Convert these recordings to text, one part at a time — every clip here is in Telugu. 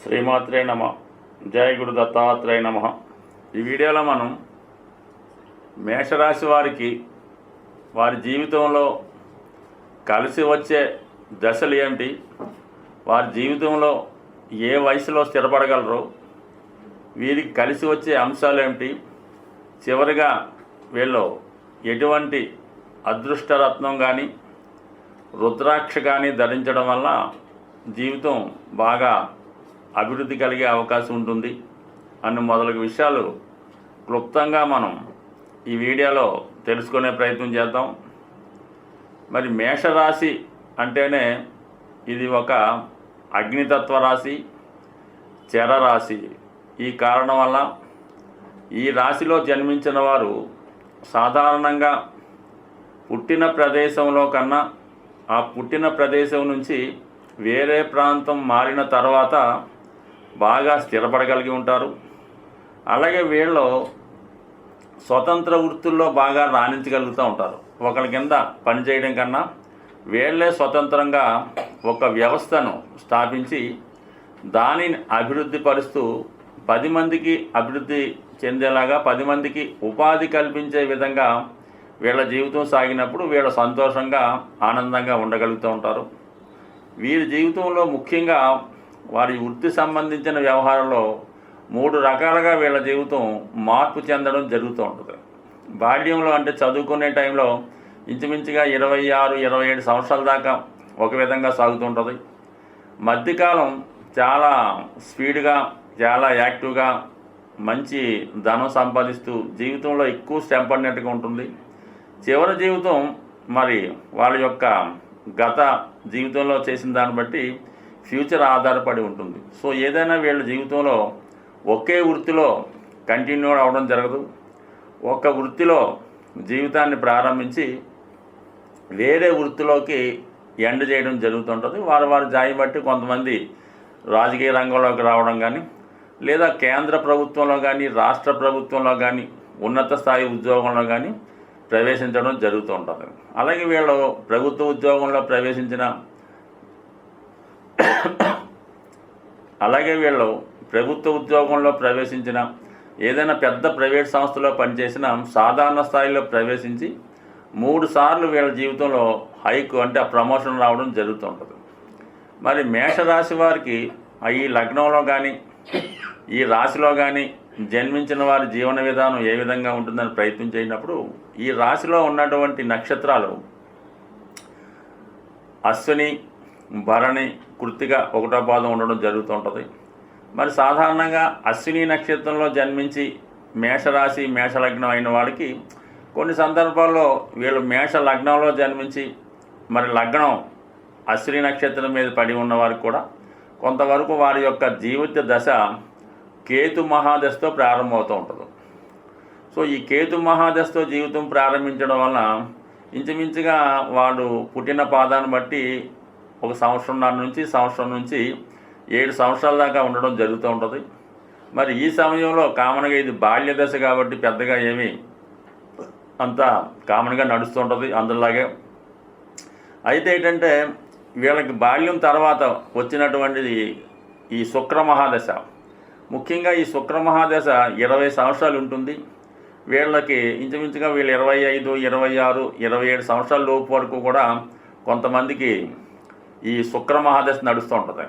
శ్రీమాత్రే నమ. జయ గురు దత్తాత్రేయ నమ. ఈ వీడియోలో మనం మేషరాశి వారికి వారి జీవితంలో కలిసి వచ్చే దశలు ఏమిటి, వారి జీవితంలో ఏ వయసులో స్థిరపడగలరు, వీరికి కలిసి వచ్చే అంశాలు ఏమిటి, చివరిగా వీళ్ళు ఎటువంటి అదృష్టరత్నం కానీ రుద్రాక్ష కానీ ధరించడం వల్ల జీవితం బాగా అభివృద్ధి కలిగే అవకాశం ఉంటుంది అన్న మొదలగు విషయాలు క్లుప్తంగా మనం ఈ వీడియోలో తెలుసుకునే ప్రయత్నం చేద్దాం. మరి మేషరాశి అంటేనే ఇది ఒక అగ్నితత్వ రాశి, చరరాశి. ఈ కారణం వల్ల ఈ రాశిలో జన్మించిన వారు సాధారణంగా పుట్టిన ప్రదేశంలో కన్నా ఆ పుట్టిన ప్రదేశం నుంచి వేరే ప్రాంతం మారిన తర్వాత బాగా స్థిరపడగలిగి ఉంటారు. అలాగే వీళ్ళు స్వతంత్ర వృత్తుల్లో బాగా రాణించగలుగుతూ ఉంటారు. ఒకరి కింద పనిచేయడం కన్నా వీళ్ళే స్వతంత్రంగా ఒక వ్యవస్థను స్థాపించి దానిని అభివృద్ధి పరుస్తూ 10 మందికి అభివృద్ధి చెందేలాగా 10 మందికి ఉపాధి కల్పించే విధంగా వీళ్ళ జీవితం సాగినప్పుడు వీళ్ళు సంతోషంగా ఆనందంగా ఉండగలుగుతూ ఉంటారు. వీరి జీవితంలో ముఖ్యంగా వారి వృత్తి సంబంధించిన వ్యవహారంలో 3 రకాలుగా వీళ్ళ జీవితం మార్పు చెందడం జరుగుతూ ఉంటుంది. బాల్యంలో అంటే చదువుకునే టైంలో ఇంచుమించుగా 26-27 సంవత్సరాల దాకా ఒక విధంగా సాగుతుంటుంది. మధ్యకాలం చాలా స్పీడ్గా, చాలా యాక్టివ్గా మంచి ధనం సంపాదిస్తూ జీవితంలో ఎక్కువ శ్రమ పడినట్టుగా ఉంటుంది. చివరి జీవితం మరి వాళ్ళ యొక్క గత జీవితంలో చేసిన దాన్ని బట్టి ఫ్యూచర్ ఆధారపడి ఉంటుంది. సో ఏదైనా వీళ్ళ జీవితంలో ఒకే వృత్తిలో కంటిన్యూ అవ్వడం జరగదు. ఒక వృత్తిలో జీవితాన్ని ప్రారంభించి వేరే వృత్తిలోకి ఎండ్ చేయడం జరుగుతుంటుంది. వారి జాయి బట్టి కొంతమంది రాజకీయ రంగంలోకి రావడం కానీ, లేదా కేంద్ర ప్రభుత్వంలో కానీ రాష్ట్ర ప్రభుత్వంలో కానీ ఉన్నత స్థాయి ఉద్యోగంలో కానీ ప్రవేశించడం జరుగుతూ ఉంటుంది. అలాగే వీళ్ళు ప్రభుత్వ ఉద్యోగంలో ప్రవేశించిన ఏదైనా పెద్ద ప్రైవేట్ సంస్థలో పనిచేసిన సాధారణ స్థాయిలో ప్రవేశించి 3 సార్లు వీళ్ళ జీవితంలో హైక్ అంటే ప్రమోషన్ రావడం జరుగుతూ ఉంటుంది. మరి మేషరాశి వారికి ఈ లగ్నంలో కానీ ఈ రాశిలో కానీ జన్మించిన వారి జీవన విధానం ఏ విధంగా ఉంటుందని ప్రయత్నం చేసినప్పుడు ఈ రాశిలో ఉన్నటువంటి నక్షత్రాలు అశ్విని, భరణి, కృత్తిక 1వ పాదం ఉండడం జరుగుతూ ఉంటుంది. మరి సాధారణంగా అశ్విని నక్షత్రంలో జన్మించి మేషరాశి మేషలగ్నం అయిన వాడికి కొన్ని సందర్భాల్లో వీళ్ళు మేష లగ్నంలో జన్మించి మరి లగ్నం అశ్విని నక్షత్రం మీద పడి ఉన్నవారికి కూడా కొంతవరకు వారి యొక్క జీవిత దశ కేతు మహాదశతో ప్రారంభమవుతూ ఉంటుంది. సో ఈ కేతు మహాదశతో జీవితం ప్రారంభించడం వలన ఇంచుమించుగా వాడు పుట్టిన పాదాన్ని బట్టి 1 సంవత్సరం నుంచి 7 సంవత్సరాల దాకా ఉండడం జరుగుతూ ఉంటుంది. మరి ఈ సమయంలో కామన్గా ఇది బాల్య దశ కాబట్టి పెద్దగా ఏమీ అంతా కామన్గా నడుస్తూ ఉంటుంది అందులాగే. అయితే ఏంటంటే వీళ్ళకి బాల్యం తర్వాత వచ్చినటువంటిది ఈ శుక్ర మహాదశ. ముఖ్యంగా ఈ శుక్ర మహాదశ 20 సంవత్సరాలు ఉంటుంది. వీళ్ళకి ఇంచుమించుగా వీళ్ళు 25, 26, 27 సంవత్సరాల లోపు వరకు కూడా కొంతమందికి ఈ శుక్ర మహాదశ నడుస్తూ ఉంటుంది.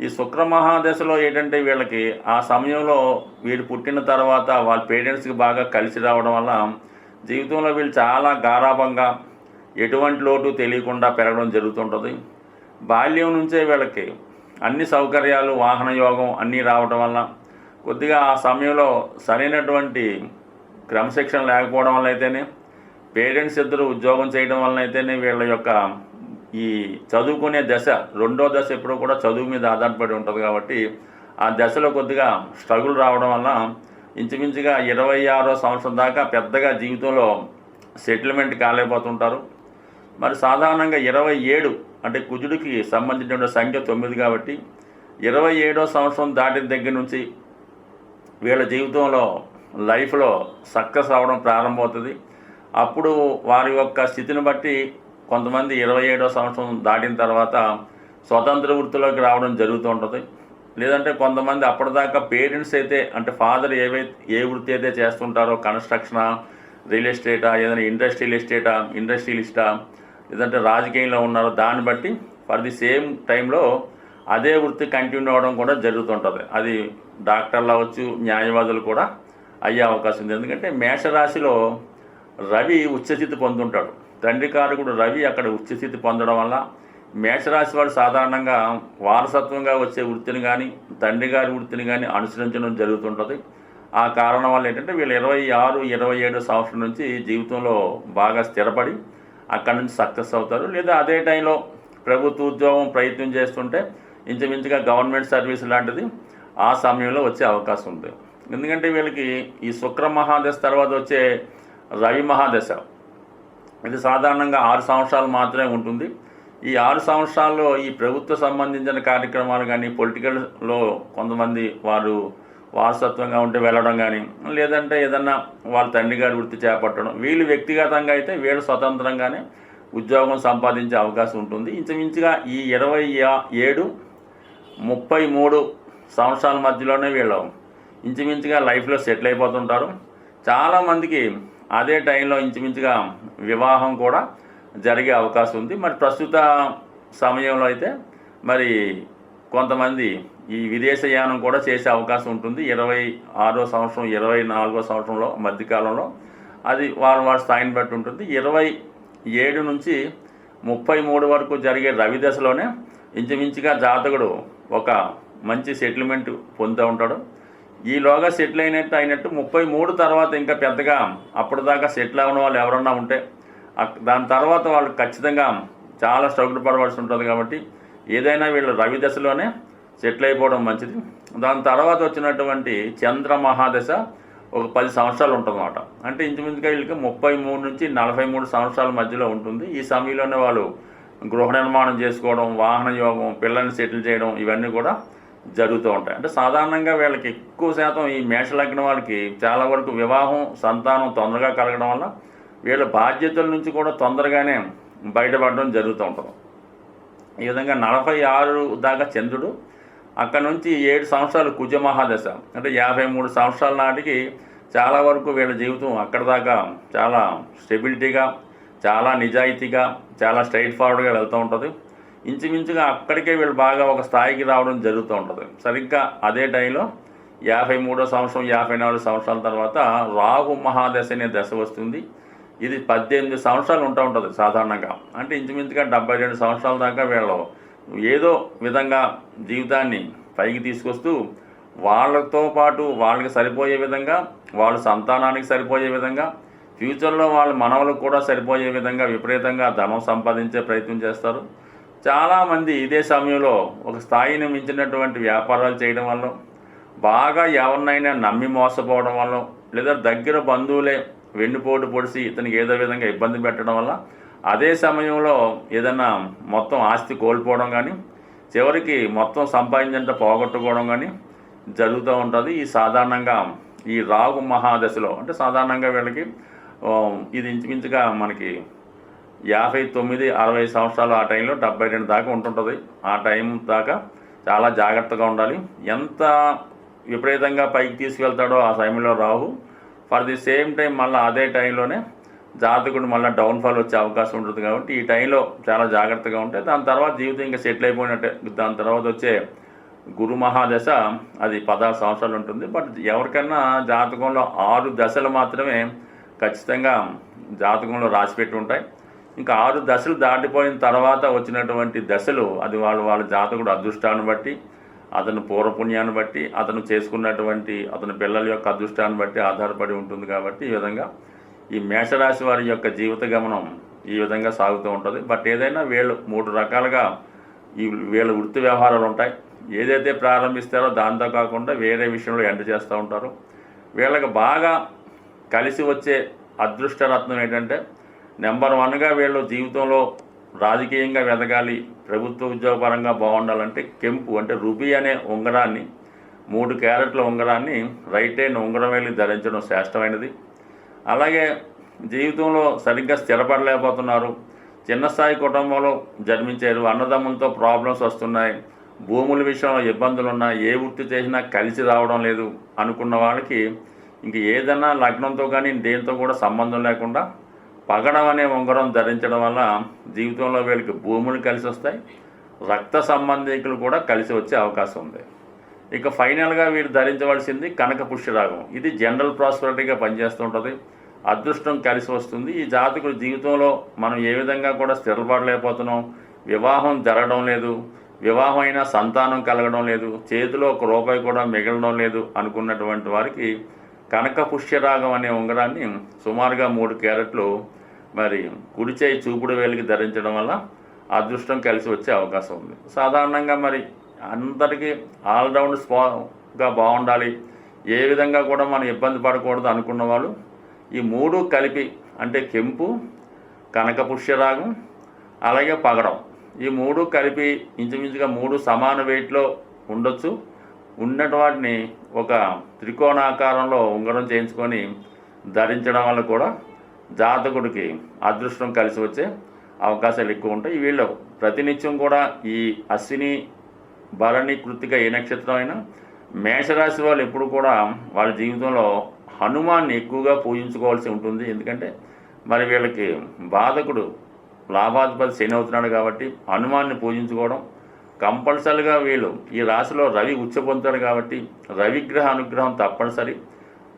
ఈ శుక్ర మహాదశలో ఏంటంటే వీళ్ళకి ఆ సమయంలో వీళ్ళు పుట్టిన తర్వాత వాళ్ళ పేరెంట్స్కి బాగా కలిసి రావడం వల్ల జీవితంలో వీళ్ళు చాలా గారాభంగా ఎటువంటి లోటు తెలియకుండా పెరగడం జరుగుతుంటుంది. బాల్యం నుంచే వీళ్ళకి అన్ని సౌకర్యాలు, వాహన యోగం అన్నీ రావడం వల్ల కొద్దిగా ఆ సమయంలో సరైనటువంటి క్రమశిక్షణ లేకపోవడం వల్ల అయితేనే, పేరెంట్స్ ఇద్దరు ఉద్యోగం చేయడం వలన అయితేనే వీళ్ళ యొక్క ఈ చదువుకునే దశ 2వ దశ ఎప్పుడూ కూడా చదువు మీద ఆధారపడి ఉంటుంది కాబట్టి ఆ దశలో కొద్దిగా స్ట్రగుల్ రావడం వల్ల ఇంచుమించుగా 26వ సంవత్సరం దాకా పెద్దగా జీవితంలో సెటిల్మెంట్ కాలేకపోతుంటారు. మరి సాధారణంగా 27 అంటే కుజుడికి సంబంధించిన సంఖ్య 9 కాబట్టి 27వ సంవత్సరం దాటిన దగ్గర నుంచి వీళ్ళ జీవితంలో లైఫ్లో సక్సెస్ అవ్వడం ప్రారంభమవుతుంది. అప్పుడు వారి యొక్క స్థితిని బట్టి కొంతమంది 27వ సంవత్సరం దాటిన తర్వాత స్వతంత్ర వృత్తిలోకి రావడం జరుగుతూ ఉంటుంది. లేదంటే కొంతమంది అప్పటిదాకా పేరెంట్స్ అయితే అంటే ఫాదర్ ఏ వృత్తి అయితే చేస్తుంటారో కన్స్ట్రక్షనా, రియల్ ఎస్టేటా, ఏదైనా ఇండస్ట్రియలిస్టా, లేదంటే రాజకీయంలో ఉన్నారో దాన్ని బట్టి ఫర్ ది సేమ్ టైంలో అదే వృత్తి కంటిన్యూ అవ్వడం కూడా జరుగుతుంటుంది. అది డాక్టర్లు అవ్వచ్చు, న్యాయవాదులు కూడా అయ్యే అవకాశం ఉంది. ఎందుకంటే మేషరాశిలో రవి ఉచ్చస్థితి పొందుంటాడు. తండ్రి కారకుడు రవి అక్కడ ఉచ్చస్థితి పొందడం వల్ల మేషరాశి వాడు సాధారణంగా వారసత్వంగా వచ్చే వృత్తిని కానీ తండ్రి గారి వృత్తిని కానీ అనుసరించడం జరుగుతుంటుంది. ఆ కారణం వల్ల ఏంటంటే వీళ్ళు 26, 27 సంవత్సరం నుంచి జీవితంలో బాగా స్థిరపడి అక్కడి నుంచి సక్సెస్ అవుతారు. లేదా అదే టైంలో ప్రభుత్వ ఉద్యోగం ప్రయత్నం చేస్తుంటే ఇంచుమించుగా గవర్నమెంట్ సర్వీస్ లాంటిది ఆ సమయంలో వచ్చే అవకాశం ఉంది. ఎందుకంటే వీళ్ళకి ఈ శుక్ర మహాదశ తర్వాత వచ్చే రవి మహాదశ ఇది సాధారణంగా 6 సంవత్సరాలు మాత్రమే ఉంటుంది. ఈ 6 సంవత్సరాల్లో ఈ ప్రభుత్వ సంబంధించిన కార్యక్రమాలు కానీ పొలిటికల్లో కొంతమంది వారు వారసత్వంగా ఉంటే వెళ్ళడం కానీ లేదంటే ఏదన్నా వాళ్ళ తండ్రి గారి వృత్తి చేపట్టడం, వీళ్ళు వ్యక్తిగతంగా అయితే వీళ్ళు స్వతంత్రంగానే ఉద్యోగం సంపాదించే అవకాశం ఉంటుంది. ఇంచుమించుగా ఈ 27, 33 సంవత్సరాల మధ్యలోనే వీళ్ళు ఇంచుమించుగా లైఫ్లో సెటిల్ అయిపోతుంటారు. చాలామందికి అదే టైంలో ఇంచుమించుగా వివాహం కూడా జరిగే అవకాశం ఉంది. మరి ప్రస్తుత సమయంలో అయితే మరి కొంతమంది ఈ విదేశయానం కూడా చేసే అవకాశం ఉంటుంది. 26వ సంవత్సరం, 24వ సంవత్సరంలో మధ్యకాలంలో అది వారి స్థాయిని బట్టి ఉంటుంది. 27 నుంచి 33 వరకు జరిగే రవి దశలోనే ఇంచుమించుగా జాతకుడు ఒక మంచి సెటిల్మెంట్ పొందుతూ ఉంటాడు. ఈలోగా సెటిల్ అయినట్టు 33 తర్వాత ఇంకా పెద్దగా అప్పటిదాకా సెటిల్ అవ్వని వాళ్ళు ఎవరన్నా ఉంటే దాని తర్వాత వాళ్ళు ఖచ్చితంగా చాలా స్ట్రగుల్ పడవలసి ఉంటుంది. కాబట్టి ఏదైనా వీళ్ళు రవి దశలోనే సెటిల్ అయిపోవడం మంచిది. దాని తర్వాత వచ్చినటువంటి చంద్ర మహాదశ ఒక 10 సంవత్సరాలు ఉంటుందన్నమాట. అంటే ఇంచుమించుగా వీళ్ళకి 33 నుంచి 43 సంవత్సరాల మధ్యలో ఉంటుంది. ఈ సమయంలోనే వాళ్ళు గృహ నిర్మాణం చేసుకోవడం, వాహన యోగం, పిల్లల్ని సెటిల్ చేయడం ఇవన్నీ కూడా జరుగుతూ ఉంటాయి. అంటే సాధారణంగా వీళ్ళకి ఎక్కువ శాతం ఈ మేషలగ్నం వాళ్ళకి చాలా వరకు వివాహం, సంతానం తొందరగా కలగడం వల్ల వీళ్ళ బాధ్యతల నుంచి కూడా తొందరగానే బయటపడడం జరుగుతూ ఉంటుంది. ఈ విధంగా 46 దాకా చంద్రుడు, అక్కడ నుంచి 7 సంవత్సరాలు కుజ మహాదశ అంటే 53 సంవత్సరాల నాటికి చాలా వరకు వీళ్ళ జీవితం అక్కడ దాకా చాలా స్టెబిలిటీగా, చాలా నిజాయితీగా, చాలా స్ట్రైట్ ఫార్వర్డ్గా వెళ్తూ ఉంటుంది. ఇంచుమించుగా అక్కడికే వీళ్ళు బాగా ఒక స్థాయికి రావడం జరుగుతూ ఉంటుంది. సరిగ్గా అదే టైంలో 53వ సంవత్సరం, 54 సంవత్సరాల తర్వాత రాహు మహాదశ అనే దశ వస్తుంది. ఇది 18 సంవత్సరాలు ఉంటుంది సాధారణంగా. అంటే ఇంచుమించుగా 72 సంవత్సరాల దాకా వీళ్ళు ఏదో విధంగా జీవితాన్ని పైకి తీసుకొస్తూ వాళ్ళతో పాటు వాళ్ళకి సరిపోయే విధంగా, వాళ్ళ సంతానానికి సరిపోయే విధంగా, ఫ్యూచర్లో వాళ్ళ మనవలకు కూడా సరిపోయే విధంగా విపరీతంగా ధనం సంపాదించే ప్రయత్నం చేస్తారు. చాలామంది ఇదే సమయంలో ఒక స్థాయిని మించినటువంటి వ్యాపారాలు చేయడం వల్ల, బాగా ఎవరినైనా నమ్మి మోసపోవడం వల్ల, లేదా దగ్గర బంధువులే వెన్నుపోటు పొడిచి ఇతనికి ఏదో విధంగా ఇబ్బంది పెట్టడం వల్ల అదే సమయంలో ఏదైనా మొత్తం ఆస్తి కోల్పోవడం కానీ, చివరికి మొత్తం సంపాదించంటే పోగొట్టుకోవడం కానీ జరుగుతూ ఉంటుంది. ఈ సాధారణంగా ఈ రాహు మహాదశలో అంటే సాధారణంగా వీళ్ళకి ఇది ఇంచుమించుగా మనకి 59, 60 సంవత్సరాలు ఆ టైంలో 72 దాకా ఉంటుంటుంది. ఆ టైం దాకా చాలా జాగ్రత్తగా ఉండాలి. ఎంత విపరీతంగా పైకి తీసుకెళ్తాడో ఆ సమయంలో Rahu, for the same time మళ్ళీ అదే టైంలోనే జాతకుడు మళ్ళీ డౌన్ఫాల్ వచ్చే అవకాశం ఉంటుంది. కాబట్టి ఈ టైంలో చాలా జాగ్రత్తగా ఉంటే దాని తర్వాత జీవితం ఇంకా సెటిల్ అయిపోయినట్టే. దాని తర్వాత వచ్చే గురు మహాదశ అది 16 సంవత్సరాలు ఉంటుంది. బట్ ఎవరికైనా జాతకంలో 6 దశలు మాత్రమే ఖచ్చితంగా జాతకంలో రాసిపెట్టి ఉంటాయి. ఇంకా 6 దశలు దాటిపోయిన తర్వాత వచ్చినటువంటి దశలు అది వాళ్ళ జాతకుడు అదృష్టాన్ని బట్టి, అతను పూర్వపుణ్యాన్ని బట్టి, అతను చేసుకున్నటువంటి అతని పిల్లల యొక్క అదృష్టాన్ని బట్టి ఆధారపడి ఉంటుంది. కాబట్టి ఈ విధంగా ఈ మేషరాశి వారి యొక్క జీవిత గమనం ఈ విధంగా సాగుతూ ఉంటుంది. బట్ ఏదైనా వీళ్ళు 3 రకాలుగా వీళ్ళ వృత్తి వ్యవహారాలు ఉంటాయి. ఏదైతే ప్రారంభిస్తారో దాంతో కాకుండా వేరే విషయంలో ఎంటర్ చేస్తూ ఉంటారు. వీళ్ళకి బాగా కలిసి వచ్చే అదృష్టరత్నం ఏంటంటే, నెంబర్ 1గా వీళ్ళు జీవితంలో రాజకీయంగా ఎదగాలి, ప్రభుత్వ ఉద్యోగపరంగా బాగుండాలంటే కెంపు అంటే రుబీ అనే ఉంగరాన్ని, 3 క్యారెట్ల ఉంగరాన్ని రైట్ హ్యాండ్ ఉంగరం వెళ్ళి ధరించడం శ్రేష్టమైనది. అలాగే జీవితంలో సరిగ్గా స్థిరపడలేకపోతున్నారు, చిన్న స్థాయి కుటుంబంలో జన్మించారు, అన్నదమ్ములతో ప్రాబ్లమ్స్ వస్తున్నాయి, భూముల విషయంలో ఇబ్బందులున్నా, ఏ వృత్తి చేసినా కలిసి రావడం లేదు అనుకున్న వాళ్ళకి ఇంక ఏదైనా లగ్నంతో కానీ దేంతో కూడా సంబంధం లేకుండా పగడం అనే ఉంగరం ధరించడం వల్ల జీవితంలో వీళ్ళకి భూములు కలిసి వస్తాయి, రక్త సంబంధికులు కూడా కలిసి వచ్చే అవకాశం ఉంది. ఇక ఫైనల్గా వీరు ధరించవలసింది కనక పుష్యరాగం. ఇది జనరల్ ప్రాస్పరిటీగా పనిచేస్తుంటుంది, అదృష్టం కలిసి వస్తుంది. ఈ జాతకుడు జీవితంలో మనం ఏ విధంగా కూడా స్థిరపడలేకపోతున్నాం, వివాహం జరగడం లేదు, వివాహం అయినా సంతానం కలగడం లేదు, చేతిలో ఒక రూపాయి కూడా మిగలడం లేదు అనుకున్నటువంటి వారికి కనక పుష్యరాగం అనే ఉంగరాన్ని సుమారుగా 3 క్యారెట్లు మరి కుడి చేయి చూపుడు వేలికి ధరించడం వల్ల అదృష్టం కలిసి వచ్చే అవకాశం ఉంది. సాధారణంగా మరి అందరికీ ఆల్రౌండ్ స్పాగా బాగుండాలి, ఏ విధంగా కూడా మనం ఇబ్బంది పడకూడదు అనుకున్న వాళ్ళు ఈ 3 కలిపి అంటే కెంపు, కనక పుష్యరాగం, అలాగే పగడం, ఈ 3 కలిపి ఇంచుమించుగా 3 సమాన వెయిట్లో ఉండొచ్చు. ఉన్నటి వాటిని ఒక త్రికోణాకారంలో ఉంగరం చేయించుకొని ధరించడం వల్ల కూడా జాతకుడికి అదృష్టం కలిసి వచ్చే అవకాశాలు ఎక్కువ ఉంటాయి. వీళ్ళు ప్రతినిత్యం కూడా ఈ అశ్విని, భరణి, కృత్తిక ఏ నక్షత్రం అయినా మేషరాశి వాళ్ళు ఎప్పుడు కూడా వాళ్ళ జీవితంలో హనుమాన్ని ఎక్కువగా పూజించుకోవాల్సి ఉంటుంది. ఎందుకంటే మరి వీళ్ళకి బాధకుడు లాభాధిపతి శని అవుతున్నాడు కాబట్టి హనుమాన్ని పూజించుకోవడం కంపల్సరిగా. వీళ్ళు ఈ రాశిలో రవి ఉచ్చ పొందుతాడు కాబట్టి రవిగ్రహ అనుగ్రహం తప్పనిసరి.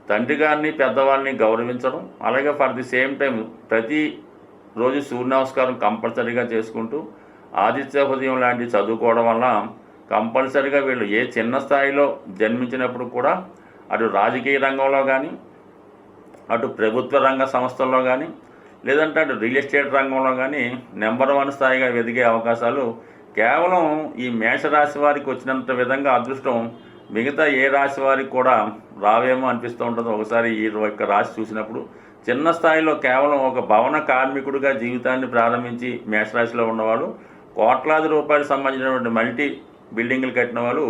తండ్రి గారిని, పెద్దవాళ్ళని గౌరవించడం, అలాగే ఫర్ ది సేమ్ టైం ప్రతి రోజు సూర్య నమస్కారం కంపల్సరీగా చేసుకుంటూ ఆదిత్య హృదయం లాంటివి చదువుకోవడం వల్ల కంపల్సరీగా వీళ్ళు ఏ చిన్న స్థాయిలో జన్మించినప్పుడు కూడా అటు రాజకీయ రంగంలో కానీ, అటు ప్రభుత్వ రంగ సంస్థల్లో కానీ, లేదంటే అటు రియల్ ఎస్టేట్ రంగంలో కానీ నెంబర్ 1 స్థాయిగా ఎదిగే అవకాశాలు కేవలం ఈ మేషరాశి వారికి వచ్చినంత విధంగా అదృష్టం మిగతా ఏ రాశి వారికి కూడా రావేమో అనిపిస్తూ ఉంటుంది. ఒకసారి ఈ యొక్క రాశి చూసినప్పుడు చిన్న స్థాయిలో కేవలం ఒక భవన కార్మికుడిగా జీవితాన్ని ప్రారంభించి మేషరాశిలో ఉన్నవాళ్ళు కోట్లాది రూపాయలకు సంబంధించినటువంటి మల్టీ బిల్డింగ్లు కట్టిన వాళ్ళు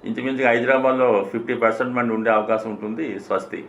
ఇంచుమించుగా హైదరాబాద్లో 50% మంది ఉండే అవకాశం ఉంటుంది. స్వస్తి.